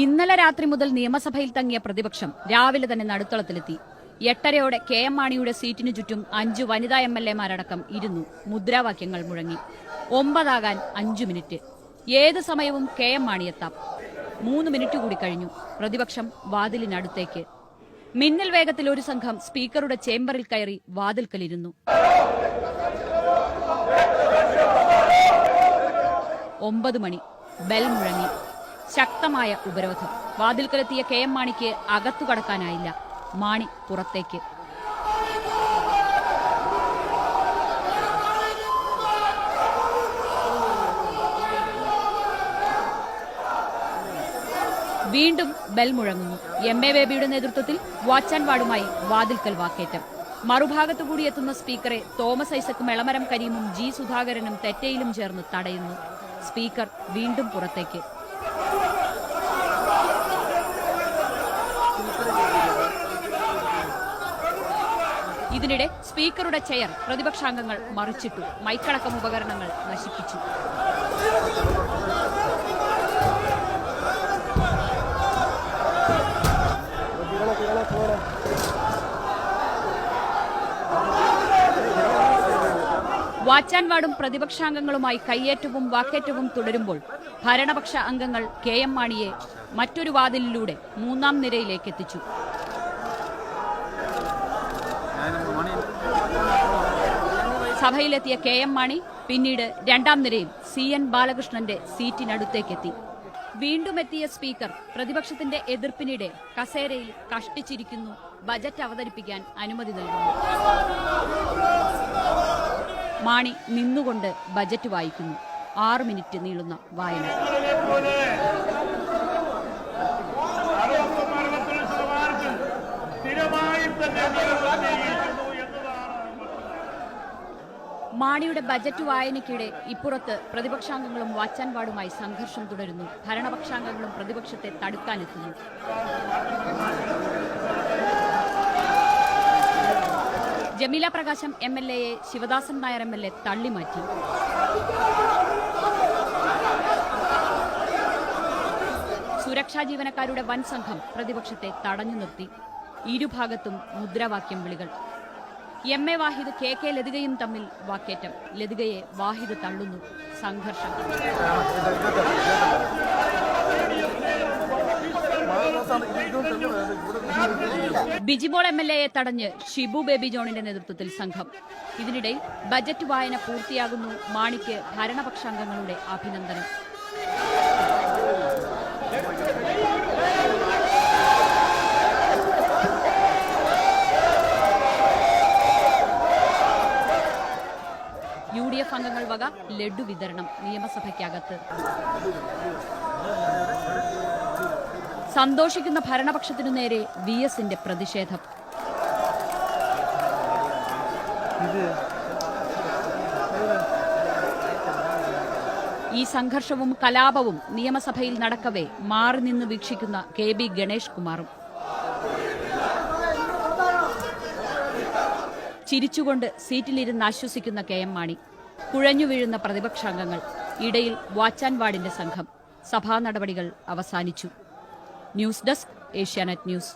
ഇന്നലെ രാത്രി മുതൽ നിയമസഭയിൽ തങ്ങിയ പ്രതിപക്ഷം രാവിലെ തന്നെ നടുത്തളത്തിലെത്തി. 8:30 കെ എം മാണിയുടെ സീറ്റിനു ചുറ്റും 5 വനിതാ എംഎൽഎമാരടക്കം ഇരുന്നു. മുദ്രാവാക്യങ്ങൾ മുഴങ്ങി. 9 ആകാൻ 5 മിനിറ്റ്. ഏത് സമയവും കെ എം മാണിയെത്താം. 3 മിനിറ്റ് കൂടി കഴിഞ്ഞു. പ്രതിപക്ഷം വാതിലിനടുത്തേക്ക്. മിന്നൽ വേഗത്തിൽ ഒരു സംഘം സ്പീക്കറുടെ ചേംബറിൽ കയറി വാതിൽക്കലിരുന്നു. 9 മണി. ബെൽ മുഴങ്ങി. ശക്തമായ ഉപരോധം. വാതിൽക്കലെത്തിയ കെ എം മാണിക്ക് അകത്തു കടക്കാനായില്ല. മാണി പുറത്തേക്ക്. വീണ്ടും ബെൽ മുഴങ്ങുന്നു. എം എ ബേബിയുടെ നേതൃത്വത്തിൽ വാച്ച് ആൻഡ് വാർഡുമായി വാതിൽക്കൽ വാക്കേറ്റം. മറുഭാഗത്തുകൂടി എത്തുന്ന സ്പീക്കറെ തോമസ് ഐസക്കും എളമരം കരീമും ജി സുധാകരനും തെറ്റയിലും ചേർന്ന് തടയുന്നു. സ്പീക്കർ വീണ്ടും പുറത്തേക്ക്. ഇതിനിടെ സ്പീക്കറുടെ ചെയർ പ്രതിപക്ഷാംഗങ്ങൾ മറിച്ചിട്ടു. മൈക്കടക്കം ഉപകരണങ്ങൾ നശിപ്പിച്ചു. വാച്ച് ആൻഡ് വാർഡും പ്രതിപക്ഷാംഗങ്ങളുമായി കയ്യേറ്റവും വാക്കേറ്റവും തുടരുമ്പോൾ ഭരണപക്ഷ അംഗങ്ങൾ കെ എം മാണിയെ മറ്റൊരു വാതിലിലൂടെ 3ാം നിരയിലേക്ക് എത്തിച്ചു. സഭയിലെത്തിയ കെ എം മാണി പിന്നീട് 2ാം നിരയിൽ CN ബാലകൃഷ്ണന്റെ സീറ്റിനടുത്തേക്കെത്തി. വീണ്ടും എത്തിയ സ്പീക്കർ പ്രതിപക്ഷത്തിന്റെ എതിർപ്പിനിടെ കസേരയിൽ കഷ്ടിച്ചിരിക്കുന്നു. ബജറ്റ് അവതരിപ്പിക്കാൻ അനുമതി നൽകുന്നു. മാണി നിന്നുകൊണ്ട് ബജറ്റ് വായിക്കുന്നു. 6 മിനിറ്റ് നീളുന്ന വായന. മാണിയുടെ ബജറ്റ് വായനയ്ക്കിടെ ഇപ്പുറത്ത് പ്രതിപക്ഷാംഗങ്ങളും വാച്ച് ആൻഡ് വാർഡുമായി സംഘർഷം തുടരുന്നു. ഭരണപക്ഷാംഗങ്ങളും പ്രതിപക്ഷത്തെ തടുക്കാനെത്തുന്നു. ജമീല പ്രകാശം MLAയെ ശിവദാസൻ നായർ MLA തള്ളിമാറ്റി. സുരക്ഷാ ജീവനക്കാരുടെ വൻ സംഘം പ്രതിപക്ഷത്തെ തടഞ്ഞു നിർത്തി. ഇരുഭാഗത്തും മുദ്രാവാക്യം വിളികൾ. MA വാഹിദ് KK ലതികയും തമ്മിൽ വാക്കേറ്റം. ലതികയെ വാഹിദ് തള്ളുന്നു. സംഘർഷം. ബിജിമോൾ MLAയെ തടഞ്ഞ് ഷിബു ബേബി ജോണിന്റെ നേതൃത്വത്തിൽ സംഘം. ഇതിനിടെ ബജറ്റ് വായന പൂർത്തിയാകുന്നു. മാണിക്ക് ഭരണപക്ഷാംഗങ്ങളുടെ അഭിനന്ദനം. UDF അംഗങ്ങൾ വക ലഡ്ഡു വിതരണം നിയമസഭയ്ക്കകത്ത്. സന്തോഷിക്കുന്ന ഭരണപക്ഷത്തിനു നേരെ VSന്റെ പ്രതിഷേധം. ഈ സംഘർഷവും കലാപവും നിയമസഭയിൽ നടക്കവേ മാറി നിന്ന് വീക്ഷിക്കുന്ന KB ഗണേഷ് കുമാറും. ചിരിച്ചുകൊണ്ട് സീറ്റിലിരുന്ന് ആശ്വസിക്കുന്ന KM മാണി. കുഴഞ്ഞു വീഴുന്ന പ്രതിപക്ഷാംഗങ്ങൾ. ഇടയിൽ വാച്ച് ആൻഡ് വാർഡിന്റെ സംഘം. സഭാ നടപടികൾ അവസാനിച്ചു. News desk, Asianet news.